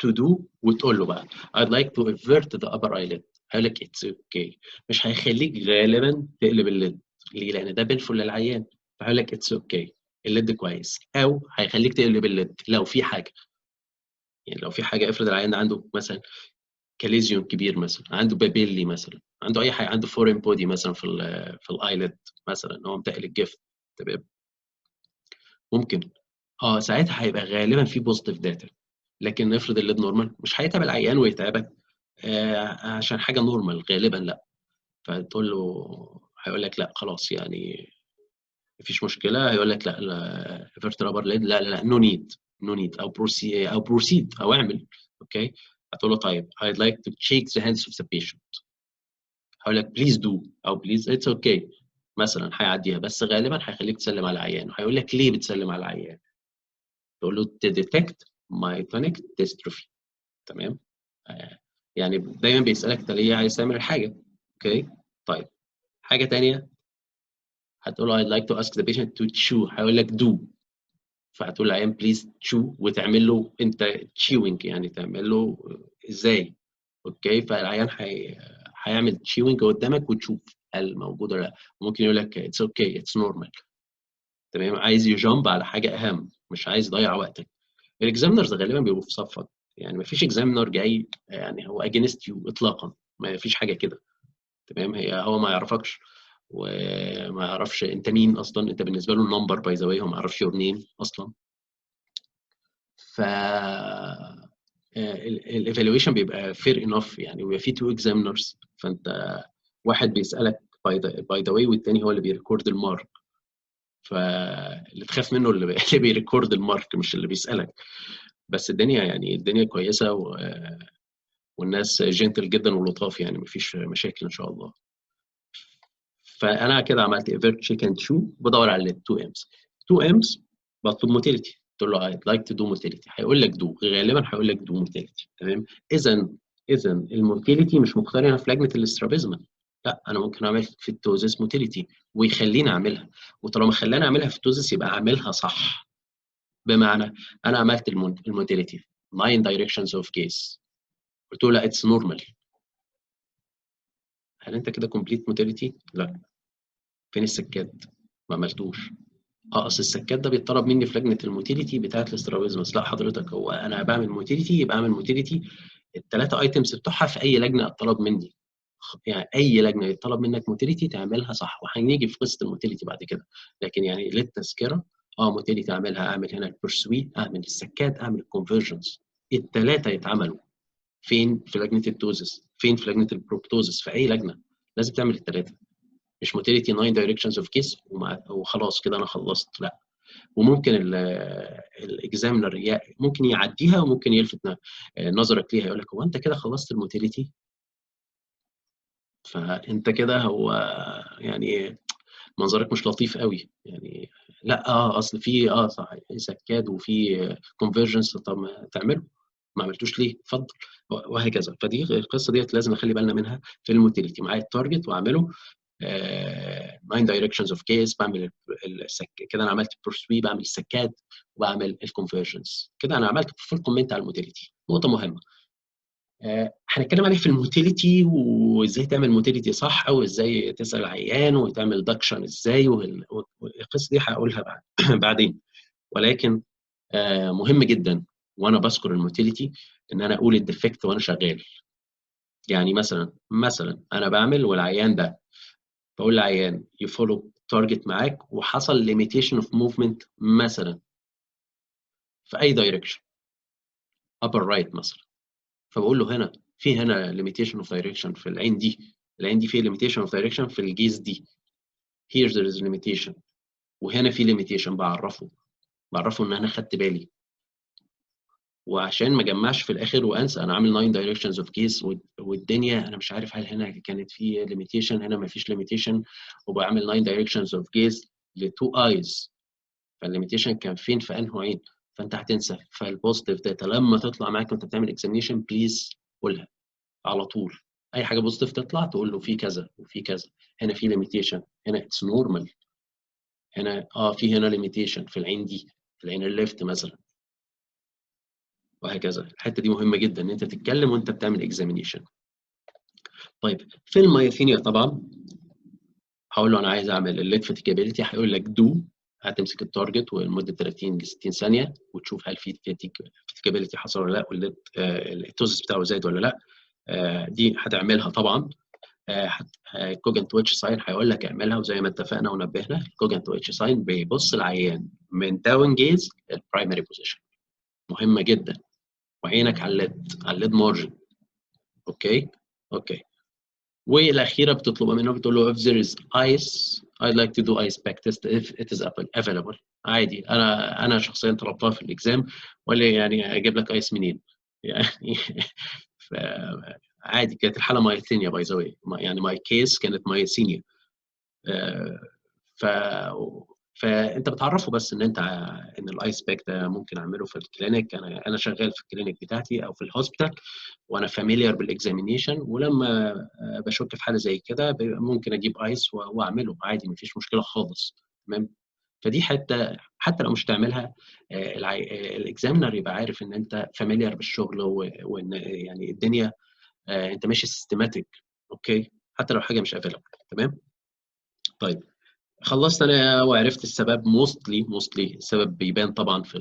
to do، وتقول له بقى I'd like to invert the upper eyelid، هيقول لك it's okay. مش هيخليك غالبا تقلب الليد، ليه؟ لان ده بينفول للعيان، فهيقول لك it's okay الليد كويس، او هيخليك تقلب الليد لو في حاجه. يعني لو في حاجه، افرض العيان ده عنده مثلا كاليزيون كبير مثلا، عنده بابيلي مثلا، عنده اي حاجه، عنده فورين بودي مثلا في الايلid مثلا، هو متقل الجفت، تمام؟ ممكن ساعتها هيبقى غالبا في بوزيتيف داتا. لكن افرض الليد نورمال، مش هيتعب العيان ويتعبك عشان حاجه نورمال، غالبا لا. فتقول له، هيقول لك لا خلاص يعني مفيش مشكله، هيقول لك لا لا فيرترابر ليد، لا لا لا نو نيد، نو نيد، او بروسيد او اعمل. اوكي، هتقول له طيب I'd like to shake the hands of the patient، هقول لك بليز دو او بليز اتس اوكي مثلا، هيعديها. بس غالبا هيخليك تسلم على العيان، وهيقول لك ليه بتسلم على العيان، تقول له to detect myotonic dystrophy، تمام؟ يعني دايما بيسالك انت ليه عايز تعمل الحاجه. اوكي، طيب حاجه ثانيه، هتقول له I'd like to ask the patient to chew، هيقول لك do، فهتقول للعيان بليز chew، وتعمل له انت chewing، يعني تعمل له ازاي. اوكي، فالعيان هيعمل chewing قدامك وتشوف هل موجود ولا لا. ممكن يقول لك اتس اوكي اتس نورمال، تمام؟ عايز يجامب على حاجه اهم، مش عايز يضيع وقتك. الاكزامنرز غالبا بيبقوا في صفك، يعني ما فيش اكزامنر جاي يعني هو اجينست يو اطلاقا، ما فيش حاجه كده، تمام؟ هو ما يعرفكش، وما يعرفش انت مين اصلا، انت بالنسبه له النمبر باي ذا واي، هو ما يعرفش يور نيم اصلا. ف الايفالويشن بيبقى فير انف، يعني بيبقى فيه تو اكزامنرز، فانت واحد بيسالك باي ذا واي، والتاني هو اللي بيريكورد المارك. فاللي تخاف منه اللي اللي بيريكورد المارك، مش اللي بيسالك. بس الدنيا يعني الدنيا كويسه والناس جنتل جدا ولطاف، يعني مفيش مشاكل ان شاء الله. فانا كده عملت ايفيرت تشيك اند شو، بدور على 2 امز. 2 امز بطلب موتيليتي، تقول له I'd like to do موتيليتي، هيقول لك دو، غالبا هيقول لك دو موتيليتي، تمام؟ اذا الموتيليتي مش مقترنه في لجنه الاسترابيزما، لا انا ممكن اعمل في التوزيس موتيليتي ويخليني اعملها، وطالما خلاني اعملها في التوزيس يبقى اعملها صح. بمعنى انا عملت الموتيليتي 9 directions of gaze، قلت له لا اتس نورمال، هل انت كده كومبليت موتيليتي؟ لا. فين السكات؟ ما عملتوش. اصل السكات ده بيطلب مني في لجنه الموتيليتي بتاعه الاسترابيزمس. لا حضرتك، هو انا بعمل موتيليتي يبقى اعمل موتيليتي الثلاثه ايتمز بتوعها في اي لجنه اتطلب مني. يعني اي لجنه يطلب منك موتيليتي تعملها صح، وهنيجي في قصه الموتيليتي بعد كده. لكن يعني للتذكره، موتيليتي اعملها، اعمل هنا البرسوي، اعمل السكات، اعمل الكونفرجنز، الثلاثه يتعملوا. فين؟ في لجنه التوزس، فين؟ في لجنه البروبتوزس، في اي لجنه لازم تعمل الثلاثه. مش موتيليتي 9 دايركشنز اوف كيس وخلاص كده انا خلصت، لا. وممكن الاكزامنر ممكن يعديها، وممكن يلفت نظرك ليها، يقول لك هو انت كده خلصت الموتيليتي؟ فانت كده هو يعني منظرك مش لطيف قوي يعني. لا اصل في صح سكاد وفي كونفرجنس، طب ما تعمله، ما عملتوش ليه؟ اتفضل. وهكذا. فدي القصه ديت لازم نخلي بالنا منها في الموتيليتي. معايا التارجت واعمله 9 دايركشنز اوف كيس، بعمل كده انا عملت البرسوي، بعمل السكات، وبعمل الكونفرجنس، كده انا عملت فول كومنت على الموتيليتي. نقطه مهمه هنتكلم عليه في الموتيليتي، وازاي تعمل موتيليتي صح، او ازاي تسال عيان وتعمل دكشن ازاي، والقصه دي هقولها بعد بعدين. ولكن مهم جدا وانا بذكر الموتيليتي ان انا اقول الديفكت وانا شغال. يعني مثلا انا بعمل والعيان ده، بقول للعيان يفولو تارجت معاك، وحصل ليميتيشن اوف موفمنت مثلا في اي دايركشن، ابر رايت مثلا، فبقول له هنا limitation of direction في العين دي، العين دي فيه limitation of direction في الجيز دي، here there is limitation، وهنا في limitation، بعرفه ان انا خدت بالي، وعشان ما اجمعش في الاخر وانسى انا عامل 9 directions of gaze والدنيا انا مش عارف هل هنا كانت في limitation، هنا ما فيش limitation، وبعمل 9 directions of gaze ل 2 eyes، فالليميتيشن كان فين في انه عين، فانت هتنسى. فالبوزيتيف داتا لما تطلع معاك وانت بتعمل اكزامينشن بليز قولها على طول. اي حاجه بوزيتيف تطلع تقول له في كذا وفي كذا، هنا في ليميتيشن، هنا اتس نورمال، هنا في هنا ليميتيشن في العين دي، في العين الليفت مثلا، وهكذا. الحته دي مهمه جدا ان انت تتكلم وانت بتعمل اكزامينيشن. طيب في المايوثينيا طبعا هقول له انا عايز اعمل الليد فاتيكابيلتي، هيقول لك دو، هتمسك التارجت ولمده 30 ل 60 ثانيه وتشوف هل في فاتيكابيلتي حصل ولا لا، والليد التوزس بتاعه زايد ولا لا. دي هتعملها طبعا. كوجنت ويتش ساين هيقول لك اعملها، وزي ما اتفقنا ونبهنا الكوجنت ويتش ساين بيبص العيان من داون جيز للبرايمري بوزيشن، مهمه جدا. وعينك على الليد مارجن. اوكي اوكي. والاخيره بتطلبها منه، بتقول له if there is ice I'd like to do ice pack test if it is available. عادي، انا شخصيا طلبتها في الاكزام، ولا يعني اجيب لك ايس منين يعني. عادي، كانت الحاله مايثينيا باي ذا واي، يعني ماي كيس كانت مايثينيا. ف فانت بتعرفه بس ان انت ان الايس باك ده ممكن اعمله في الكلينيك، انا شغال في الكلينيك بتاعتي او في الهوسبيتال، وانا فاميليار بالاكزامينيشن، ولما بشك في حاله زي كده ممكن اجيب ايس واعمله عادي، مفيش مشكله خالص. تمام. فدي حتى لو مش تعملها الاكزامينر يبقى عارف ان انت فاميليار بالشغل، وان يعني الدنيا انت ماشي سيستماتيك. اوكي، حتى لو حاجه مش افيلبل. تمام. طيب خلصت انا وعرفت السبب. موستلي السبب بيبان طبعا في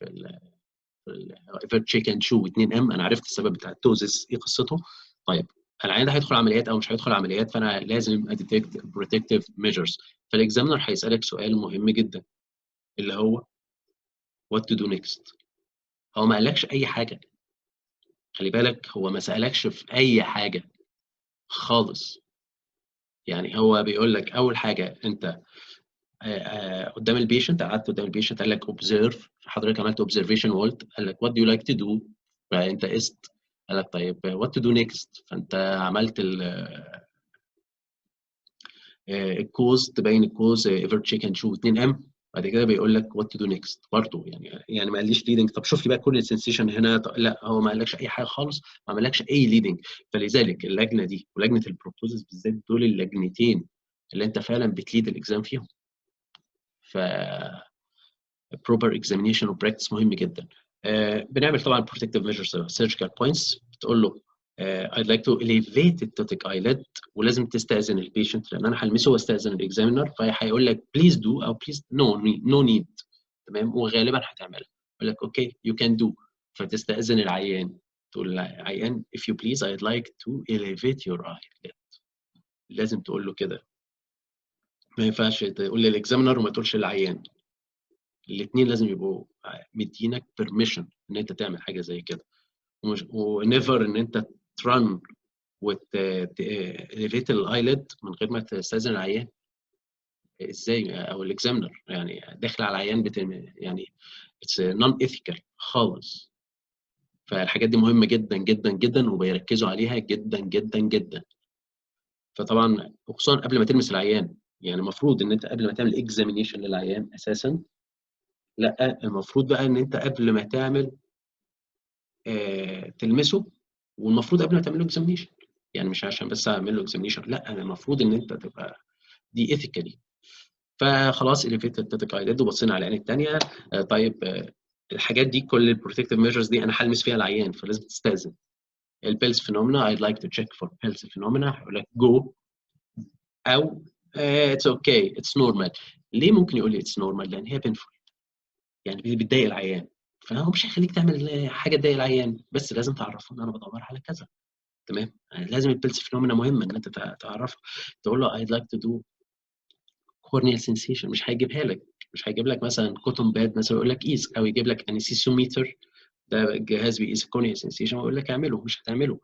ال تشيك اند شو 2 ام. انا عرفت السبب بتاع التوزس ايه قصته. طيب العيان ده هيدخل عمليات او مش هيدخل عمليات، فانا لازم اديتكت بروتكتيف ميجرز. فالاكزامينر هيسالك سؤال مهم جدا اللي هو وات تو دو نيكست. هو ما قالكش اي حاجه، خلي بالك، هو ما سالكش في اي حاجه خالص. يعني هو بيقول لك اول حاجه انت قدام البيشنت، قعدت قدام البيشنت قال لك اوبزرف، حضرتك عملت اوبزرفيشن وقلت، قال لك وات دو يو لايك تو دو، فانت قست. قال لك طيب وات تو دو نيكست، فانت عملت الكوز، تبين الكوز ايفر تشيك اند شو 2 ام. بعد كده بيقول لك وات تو دو نيكست برضه، يعني ما قاليش ليدنج طب شوف لي بقى كل السنسيشن هنا. لا، هو ما قالكش اي حاجه خالص، ما عملكش اي ليدنج. فلذلك اللجنه دي ولجنه البروبوزس بالذات دول اللجنتين اللي انت فعلا بتليد الاكزام فيهم. ف proper examination وبراكتس مهم جدا. بنعمل طبعا protective measures surgical points. بتقول له I'd like to elevate the ptotic eyelid، ولازم تستأذن البيشنت لان انا هلمسه واستأذن الاكزامينر، فهيقول لك please do او please no need. تمام. وغالبا هتعملها، يقول لك اوكي you can do، فتستأذن العيان، تقول للعيان if you please I'd like to elevate your eyelid. لازم تقول له كده، ما ينفعش تقول للاكزامينر وما تقولش للعيان. الاثنين لازم يبقوا مدينك بيرميشن ان انت تعمل حاجه زي كده، ونيفر ان انت ترن وتليفيت الايلid من غير ما تستاذن العيان. ازاي؟ او الاكزامنر يعني داخل على العيان يعني اتس نون ايثيكال خالص. فالحاجات دي مهمه جدا جدا جدا وبيركزوا عليها جدا جدا جدا. فطبعا وخصوصا قبل ما تلمس العيان، يعني المفروض ان انت قبل ما تعمل اكزامينيشن للعيان اساسا، لا المفروض بقى ان انت قبل ما تعمل تلمسه، والمفروض قبل ما تعمل له اكزامينيشن، يعني مش عشان بس اعمل له اكزامينيشن، لا انا المفروض ان انت تبقى دي ايثيكالي. فخلاص اليفيتد تاتيك ايليد وبصينا على العين الثانيه. طيب الحاجات دي كل البروتكتيف ميجرز دي انا هلمس فيها العيان، فلازم تستاذن. البيلز فينومينا I'd like to check for بيلز فينومينا، هيقول لك جو او اتس اوكي اتس نورمال. ليه ممكن يقول لي اتس نورمال؟ لان هي بينفول، يعني بتضايق العيان، فهو مش هيخليك تعمل حاجه تضايق العيان، بس لازم تعرفه ان انا بدور على كذا. تمام. يعني لازم البيلز فينومينا مهمه ان انت تعرفها. تقول له I'd like to do corneal sensation، مش هيجيبها لك، مش هيجيب لك مثلا كوتون باد مثلا يقول لك قيس، او يجيب لك انستيسيوميتر، ده جهاز بيقيس الكورنيال سنسيشن ويقول لك اعمله، مش هتعمله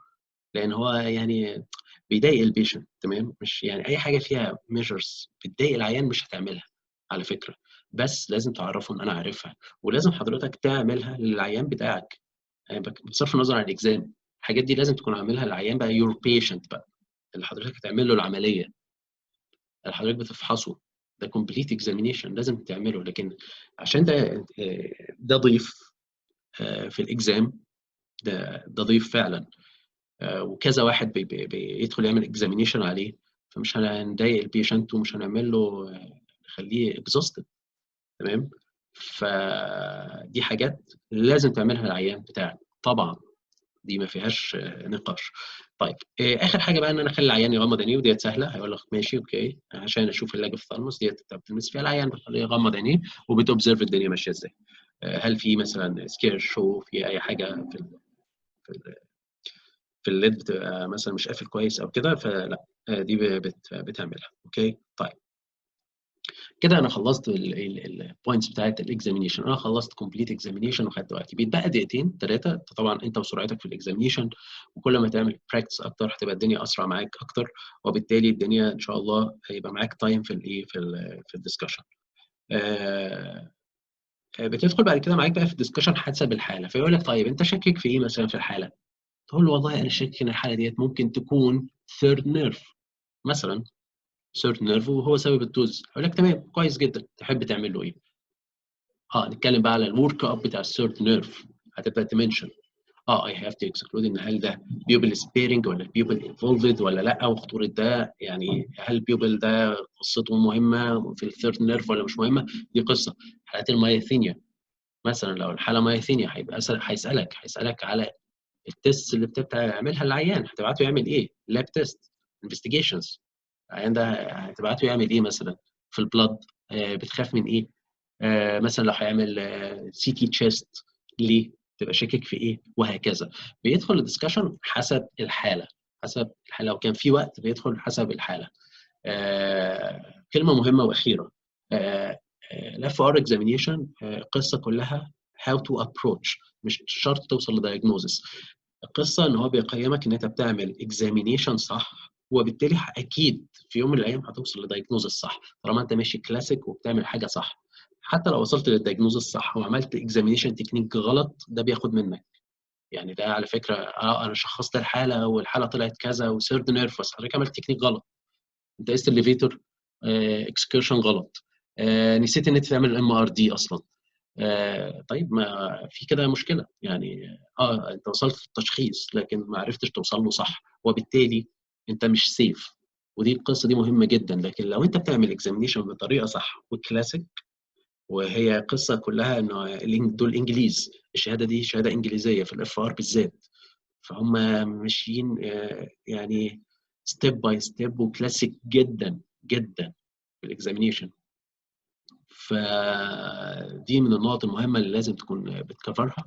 لان هو يعني بيضايق البيشنت. تمام. مش يعني اي حاجه فيها ميجرز بتضايق العيان مش هتعملها على فكره، بس لازم تعرفه ان انا عارفها، ولازم حضرتك تعملها للعيان بتاعك. يعني بصرف النظر عن الاكزام، الحاجات دي لازم تكون عاملها للعيان بقى، يور بيشنت بقى، اللي حضرتك هتعمل له العمليه، اللي حضرتك بتفحصه، ده كومبليت اكزامينيشن لازم تعمله. لكن عشان ده ضيف في الاكزام، ده ضيف فعلا، وكذا واحد بيدخل يعمل اكزامينيشن عليه، فمش هنضايق البيشنت ومش هنعمل له نخليه اكزوستد. تمام. فدي حاجات لازم تعملها العيان بتاعك طبعا، دي ما فيهاش نقاش. طيب اخر حاجه بقى ان انا اخلي العيان يغمض عينيه، وديت سهله، هيقول لك ماشي اوكي عشان اشوف اللاج في الثالموس ديت انت بتلمس فيها العيان، بتخليه يغمض عينيه وبتوبزرف الدنيا ماشيه ازاي. هل في مثلا سكير شو، في اي حاجه في في الليد بتبقى مثلا مش قافل كويس او كده، فلا دي بتعملها. اوكي طيب كده انا خلصت البوينتس بتاعت الاكزامينيشن، انا خلصت كومبليت اكزامينيشن وخدت وقتي، بيتبقى دقيقتين ثلاثه. طبعا انت وسرعتك في الاكزامينيشن، وكل ما تعمل براكتس اكتر هتبقى الدنيا اسرع معاك اكتر، وبالتالي الدنيا ان شاء الله هيبقى معاك تايم في الايه في الدسكشن. بتدخل بعد كده معاك بقى في الدسكشن حسب الحاله، فيقول لك طيب انت شاكك في ايه مثلا في الحاله؟ تقول له والله انا شاكك ان الحاله ديت ممكن تكون ثيرد نيرف مثلا، ثيرد نيرف وهو سبب التوز. هقول لك تمام كويس جدا، تحب تعمل له ايه؟ نتكلم بقى على الورك اب بتاع الثيرد نيرف. هتبدا تمنشن اي هاف تو اكسكلود ان هل ده بيوبل سبيرنج ولا بيوبل انفولفد ولا لا، وخطوره ده يعني هل البيوبل ده قصته مهمه في الثيرد نيرف ولا مش مهمه. دي قصه. حالات المايثينيا مثلا، لو الحاله مايثينيا هيسالك على التست اللي بتعملها العيان، هتبعته يعمل ايه؟ لاب تيست، انفستيجيشنز. العيان ده هتبعته يعمل ايه مثلا في البلد؟ بتخاف من ايه؟ مثلا لو هيعمل سي تي تشيست ليه؟ تبقى شاكك في ايه؟ وهكذا. بيدخل الدسكشن حسب الحاله، حسب الحاله، لو كان في وقت بيدخل حسب الحاله. كلمه مهمه واخيره، الاف ار اكزامينيشن القصه كلها هاو تو ابروتش، مش شرط توصل لدايجنوزس. القصه ان هو بيقيمك ان انت بتعمل اكزامينيشن صح، وبالتالي اكيد في يوم من الايام هتوصل لدايجنوزس صح، طالما انت ماشي كلاسيك وبتعمل حاجه صح. حتى لو وصلت للدايجنوزس صح وعملت اكزامينيشن تكنيك غلط، ده بياخد منك. يعني ده على فكره انا شخصت الحاله والحاله طلعت كذا وسيرد نيرف، بس حضرتك عملت تكنيك غلط. انت قست الليفيتور اكسكيرشن غلط، نسيت ان انت تعمل ام ار دي اصلا. طيب ما في كده مشكله يعني. انت وصلت للتشخيص لكن ما عرفتش توصل له صح، وبالتالي انت مش سيف. ودي القصه دي مهمه جدا. لكن لو انت بتعمل اكزامينيشن بطريقه صح وكلاسيك، وهي قصه كلها انه دول انجليز، الشهاده دي شهاده انجليزيه في الاف ار بالذات، فهم ماشيين يعني ستيب باي ستيب وكلاسيك جدا جدا في الاكزامينيشن. فدي من النقط المهمه اللي لازم تكون بتكفرها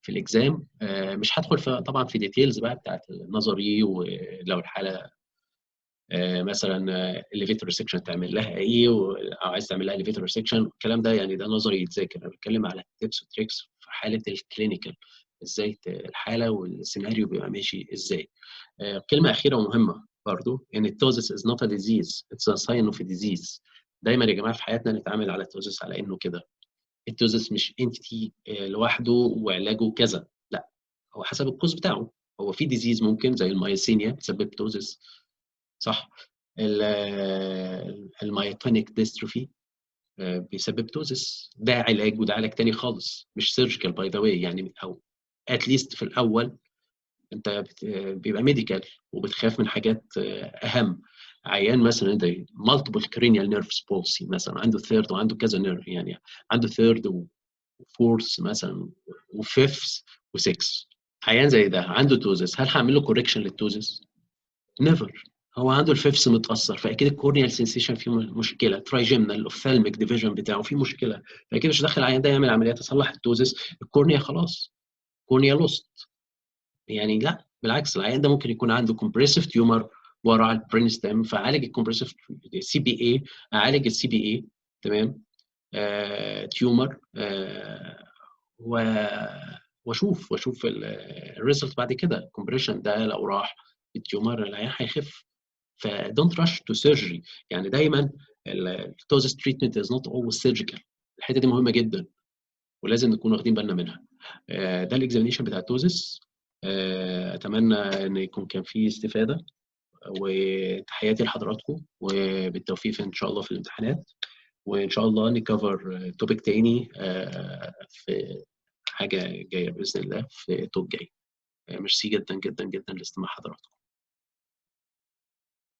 في الاكزام. مش هدخل في طبعا في ديتيلز بقى بتاعت النظري، ولو الحاله مثلا اليفيتور سيكشن تعمل لها ايه، او عايز تعمل لها اليفيتور سيكشن، الكلام ده يعني ده نظري يتذاكر. انا بتكلم على التيبس والتريكس في حاله الكلينيكال، ازاي الحاله والسيناريو بيبقى ماشي ازاي. كلمه اخيره ومهمه برضو ان التوزس از نوت ا ديزيز، اتس ا ساين اوف ديزيز. دايما يا جماعه في حياتنا نتعامل على التوزس على انه كده، التوزس مش انتيتي لوحده وعلاجه كذا، لا، هو حسب الكوز بتاعه. هو في ديزيز ممكن زي المايسينيا تسبب توزس، صح؟ المايوتونيك ديستروفي بيسبب توزس، ده علاج وده علاج تاني خالص، مش سيرجيكال باي ذا واي يعني، او اتليست في الاول انت بيبقى ميديكال وبتخاف من حاجات اهم. عيان مثلا ده مالتيبل كرينيال نيرفز بولسي مثلا، عنده ثيرد وعنده كذا نيرف، يعني عنده ثيرد وفورث مثلا وفيفث وسكس. عيان زي ده عنده توزس، هل هعمل له كوريكشن للتوزس؟ نيفر. هو عنده الفيفث متاثر، فاكيد الكورنيال سنسيشن فيه مشكله، ترايجيمنال الاوفثالميك ديفيجن بتاعه فيه مشكله، فاكيد مش داخل العيان ده يعمل عمليات تصلح التوزس، الكورنيا خلاص، كورنيا لوست. يعني لا بالعكس، العيان ده ممكن يكون عنده كومبريسيف تيومر ورا البرين ستيم، فعالج الكومبريسيف سي بي اي، اعالج السي بي اي، تمام، تيومر، واشوف الريزلت بعد كده. الكومبريشن ده لو راح التيومر العيان هيخف. فدونت رش تو سيرجري. يعني دايما التوزس تريتمنت از نوت اولويز سيرجيكال. الحته دي مهمه جدا ولازم نكون واخدين بالنا منها. ده الاكزامينيشن بتاع التوزس. اتمنى ان يكون كان فيه استفاده، وتحياتي لحضراتكم، وبالتوفيق ان شاء الله في الامتحانات، وان شاء الله نكفر توبيك تاني في حاجه جايه باذن الله في توب جاي. ميرسي جدًا، جدًا، جدًا لاستماع حضراتكم.